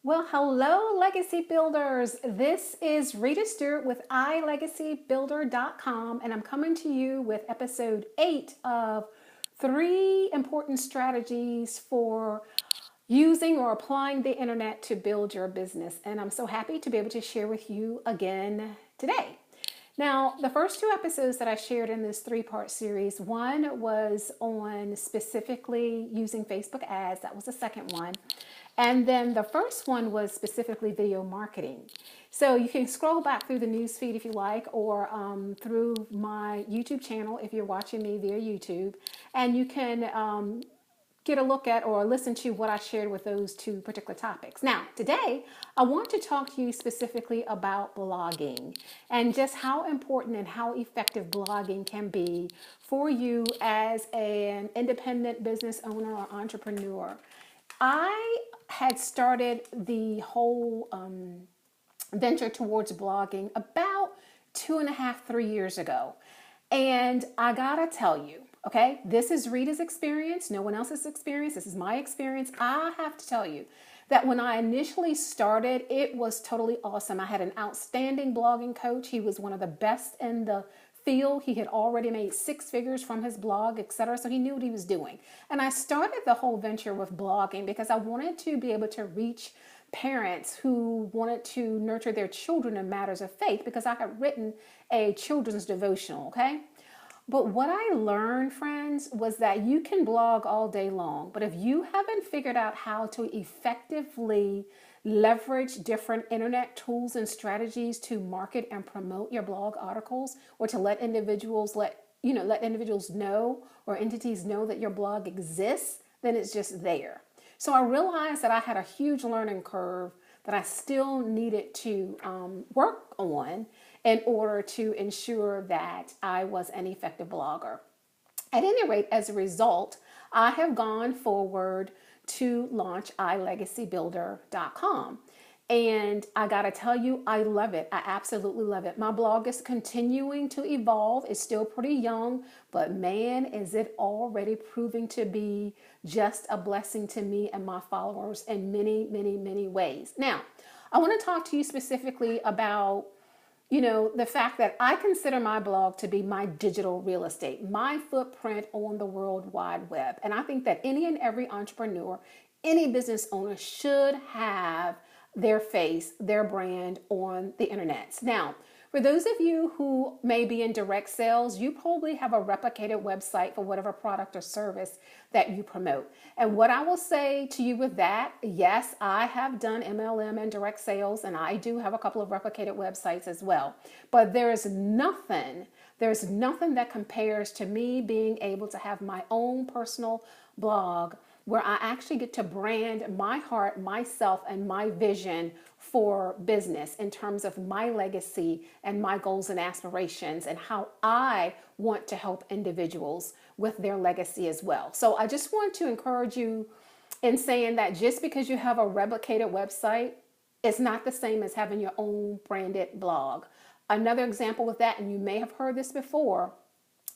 Well, hello, Legacy Builders. This is Rita Stewart with iLegacyBuilder.com, and I'm coming to you with episode 8 of 3 important strategies for using or applying the internet to build your business. And I'm so happy to be able to share with you again today. Now, the first 2 episodes that I shared in this 3-part series, one was on specifically using Facebook ads. That was the second one. And then the first one was specifically video marketing. So you can scroll back through the news feed if you like, or through my YouTube channel if you're watching me via YouTube. And you can get a look at or listen to what I shared with those 2 particular topics. Now, today, I want to talk to you specifically about blogging and just how important and how effective blogging can be for you as an independent business owner or entrepreneur. I had started the whole venture towards blogging about 2.5, 3 years ago. And I gotta tell you, okay, this is Rita's experience, no one else's experience. This is my experience. I have to tell you that when I initially started, it was totally awesome. I had an outstanding blogging coach. He was one of the best in the field. He had already made 6 figures from his blog, etc. So he knew what he was doing. And I started the whole venture with blogging because I wanted to be able to reach parents who wanted to nurture their children in matters of faith, because I had written a children's devotional, okay? But what I learned, friends, was that you can blog all day long, but if you haven't figured out how to effectively leverage different internet tools and strategies to market and promote your blog articles, or to let individuals know or entities know that your blog exists, then it's just there. So I realized that I had a huge learning curve that I still needed to work on in order to ensure that I was an effective blogger. At any rate, as a result, I have gone forward to launch iLegacyBuilder.com. And I gotta tell you, I love it. I absolutely love it. My blog is continuing to evolve. It's still pretty young, but man, is it already proving to be just a blessing to me and my followers in many, many, many ways. Now, I want to talk to you specifically about the fact that I consider my blog to be my digital real estate, my footprint on the World Wide Web. And I think that any and every entrepreneur, any business owner should have their face, their brand on the internet. Now, for those of you who may be in direct sales, you probably have a replicated website for whatever product or service that you promote. And what I will say to you with that, yes, I have done MLM and direct sales, and I do have a couple of replicated websites as well. But there's nothing that compares to me being able to have my own personal blog where I actually get to brand my heart, myself, and my vision for business in terms of my legacy and my goals and aspirations and how I want to help individuals with their legacy as well. So I just want to encourage you in saying that just because you have a replicated website, it's not the same as having your own branded blog. Another example with that, and you may have heard this before,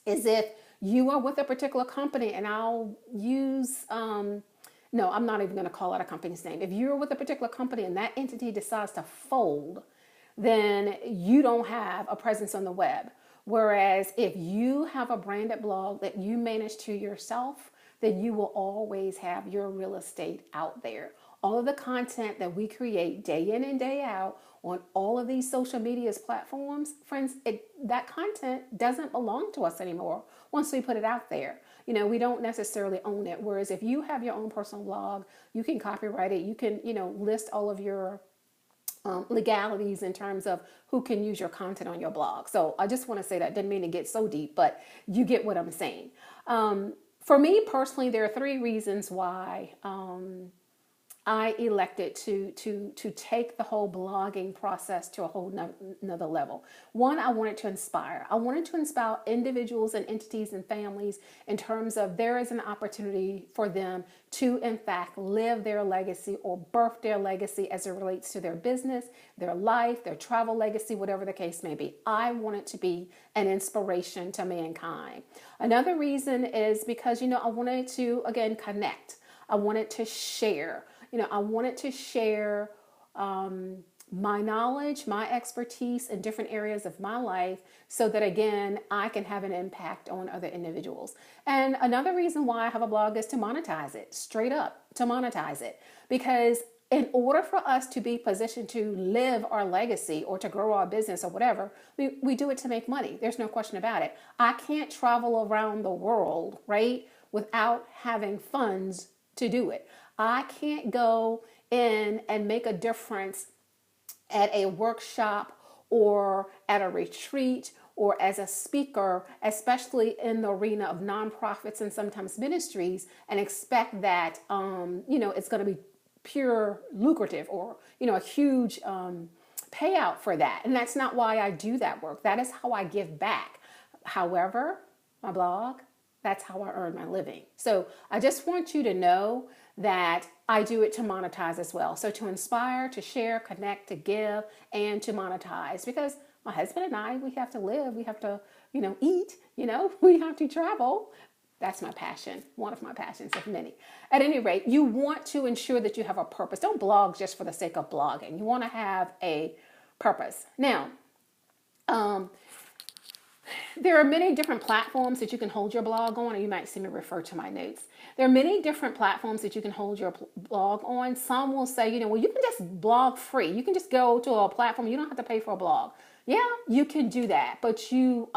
is if you are with a particular company, and I'll use, no, I'm not even going to call out a company's name. If you're with a particular company and that entity decides to fold, then you don't have a presence on the web. Whereas if you have a branded blog that you manage to yourself, then you will always have your real estate out there. All of the content that we create day in and day out on all of these social media platforms, friends, that content doesn't belong to us anymore once we put it out there. We don't necessarily own it. Whereas if you have your own personal blog, you can copyright it. You can, list all of your legalities in terms of who can use your content on your blog. So I just want to say that. Didn't mean to get so deep, but you get what I'm saying. For me personally, there are 3 reasons why I elected to take the whole blogging process to a whole nother level. One, I wanted to inspire. I wanted to inspire individuals and entities and families in terms of there is an opportunity for them to, in fact, live their legacy or birth their legacy as it relates to their business, their life, their travel legacy, whatever the case may be. I wanted to be an inspiration to mankind. Another reason is because, I wanted to, again, connect. I wanted to share. I wanted to share my knowledge, my expertise in different areas of my life so that, again, I can have an impact on other individuals. And another reason why I have a blog is to monetize it, straight up to monetize it. Because in order for us to be positioned to live our legacy or to grow our business or whatever, we do it to make money. There's no question about it. I can't travel around the world, right, without having funds to do it. I can't go in and make a difference at a workshop or at a retreat or as a speaker, especially in the arena of nonprofits and sometimes ministries, and expect that, it's going to be pure lucrative or, a huge payout for that. And that's not why I do that work. That is how I give back. However, my blog, that's how I earn my living. So I just want you to know that I do it to monetize as well. So to inspire, to share, connect, to give, and to monetize. Because my husband and I, we have to live. We have to, eat, we have to travel. That's my passion, one of my passions of many. At any rate, you want to ensure that you have a purpose. Don't blog just for the sake of blogging. You want to have a purpose. Now, there are many different platforms that you can hold your blog on, and you might see me refer to my notes. There are many different platforms that you can hold your blog on. Some will say, you can just blog free. You can just go to a platform. You don't have to pay for a blog. Yeah, you can do that, but you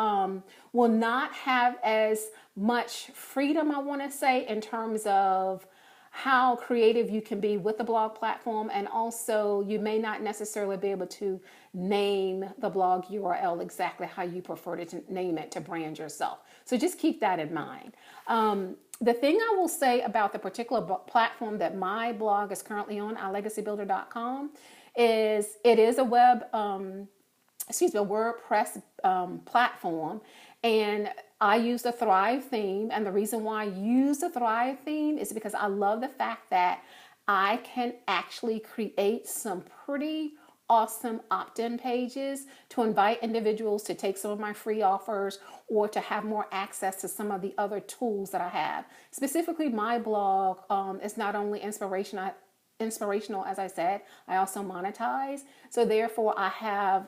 will not have as much freedom, I want to say, in terms of how creative you can be with the blog platform. And also you may not necessarily be able to name the blog URL exactly how you prefer to name it to brand yourself. So just keep that in mind. The thing I will say about the particular platform that my blog is currently on, iLegacyBuilder.com, is it is a WordPress platform, and I use the Thrive theme. And the reason why I use the Thrive theme is because I love the fact that I can actually create some pretty awesome opt-in pages to invite individuals to take some of my free offers or to have more access to some of the other tools that I have. Specifically, my blog is not only inspirational, as I said, I also monetize. So therefore, I have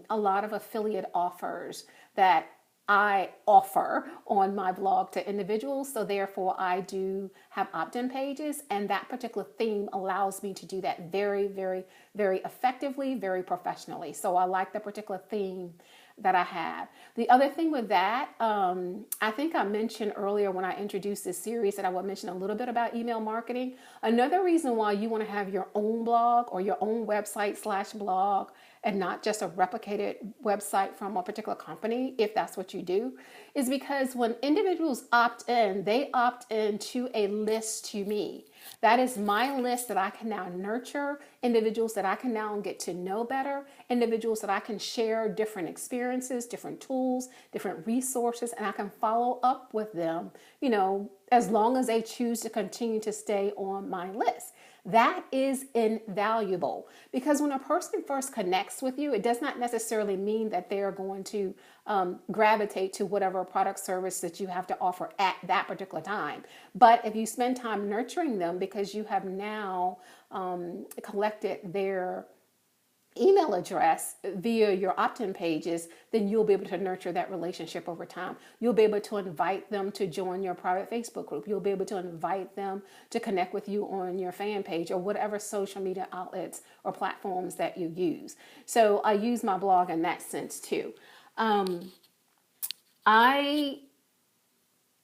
a lot of affiliate offers that I offer on my blog to individuals. So therefore, I do have opt-in pages, and that particular theme allows me to do that very, very, very effectively, very professionally. So I like the particular theme that I have. The other thing with that, I think I mentioned earlier when I introduced this series that I would mention a little bit about email marketing. Another reason why you want to have your own blog or your own website/blog and not just a replicated website from a particular company, if that's what you do, is because when individuals opt in, they opt in to a list to me. That is my list that I can now nurture, individuals that I can now get to know better, individuals that I can share different experiences, different tools, different resources, and I can follow up with them, as long as they choose to continue to stay on my list. That is invaluable, because when a person first connects with you, it does not necessarily mean that they're going to gravitate to whatever product service that you have to offer at that particular time. But if you spend time nurturing them because you have now collected their email address via your opt-in pages, then you'll be able to nurture that relationship over time. You'll be able to invite them to join your private Facebook group. You'll be able to invite them to connect with you on your fan page or whatever social media outlets or platforms that you use. So I use my blog in that sense too. I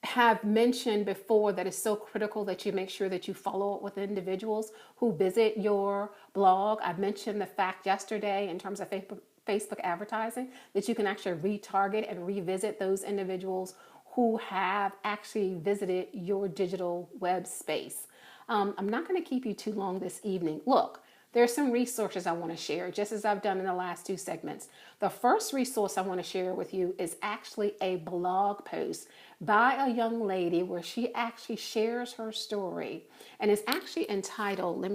have mentioned before that it's so critical that you make sure that you follow up with individuals who visit your blog. I mentioned the fact yesterday in terms of Facebook advertising that you can actually retarget and revisit those individuals who have actually visited your digital web space. I'm not going to keep you too long this evening. Look, there's some resources I want to share, just as I've done in the last two segments. The first resource I want to share with you is actually a blog post by a young lady where she actually shares her story, and it's actually entitled,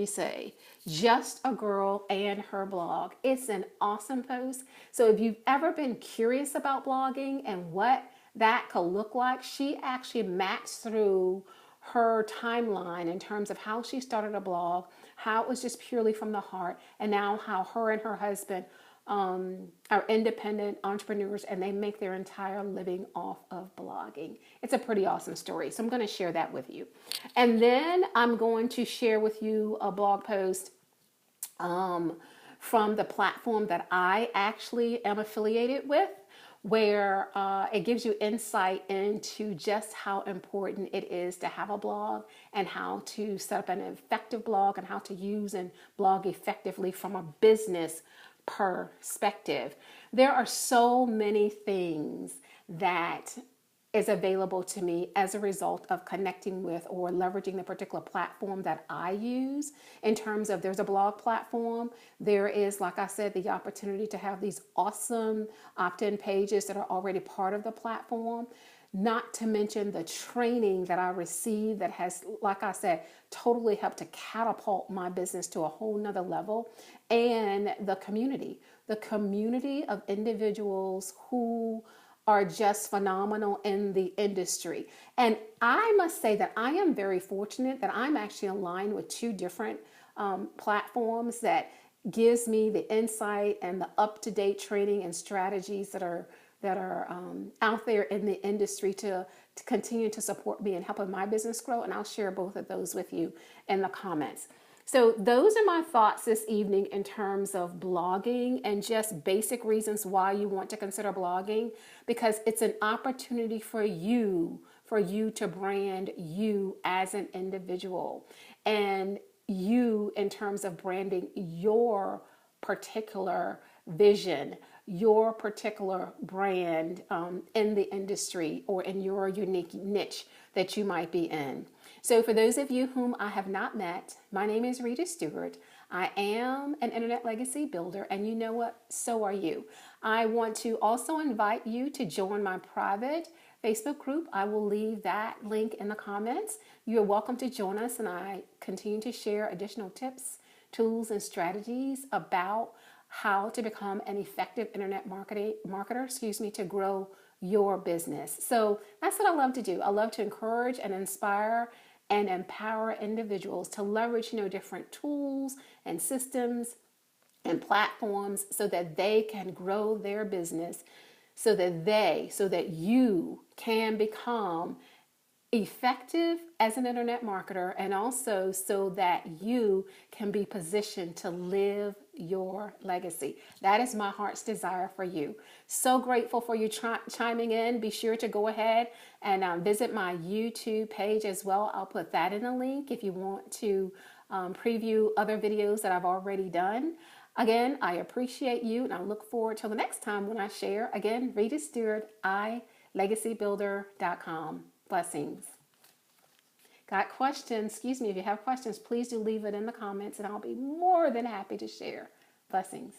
Just a Girl and Her Blog. It's an awesome post. So if you've ever been curious about blogging and what that could look like, she actually maps through her timeline in terms of how she started a blog, how it was just purely from the heart, and now how her and her husband are independent entrepreneurs and they make their entire living off of blogging. It's a pretty awesome story. So I'm going to share that with you. And then I'm going to share with you a blog post from the platform that I actually am affiliated with, where it gives you insight into just how important it is to have a blog and how to set up an effective blog and how to use and blog effectively from a business perspective. There are so many things that is available to me as a result of connecting with or leveraging the particular platform that I use. In terms of, there's a blog platform, there is, like I said, the opportunity to have these awesome opt-in pages that are already part of the platform. Not to mention the training that I received that has, like I said, totally helped to catapult my business to a whole nother level. And the community of individuals who are just phenomenal in the industry. And I must say that I am very fortunate that I'm actually aligned with two different platforms that gives me the insight and the up-to-date training and strategies that are out there in the industry to continue to support me and helping my business grow. And I'll share both of those with you in the comments. So those are my thoughts this evening in terms of blogging and just basic reasons why you want to consider blogging, because it's an opportunity for you to brand you as an individual, and you in terms of branding your particular vision, your particular brand in the industry or in your unique niche that you might be in. So for those of you whom I have not met, my name is Rita Stewart. I am an internet legacy builder, and you know what? So are you. I want to also invite you to join my private Facebook group. I will leave that link in the comments. You're welcome to join us, and I continue to share additional tips, tools, and strategies about how to become an effective internet marketer, to grow your business. So that's what I love to do. I love to encourage and inspire and empower individuals to leverage, different tools and systems and platforms so that they can grow their business, so that you can become effective as an internet marketer, and also so that you can be positioned to live your legacy. That is my heart's desire for you. So grateful for you chiming in. Be sure to go ahead and visit my YouTube page as well. I'll put that in a link if you want to preview other videos that I've already done. Again, I appreciate you, and I look forward till the next time when I share. Again, Rita Stewart, iLegacyBuilder.com. Blessings. Got questions? Excuse me, if you have questions, please do leave it in the comments and I'll be more than happy to share. Blessings.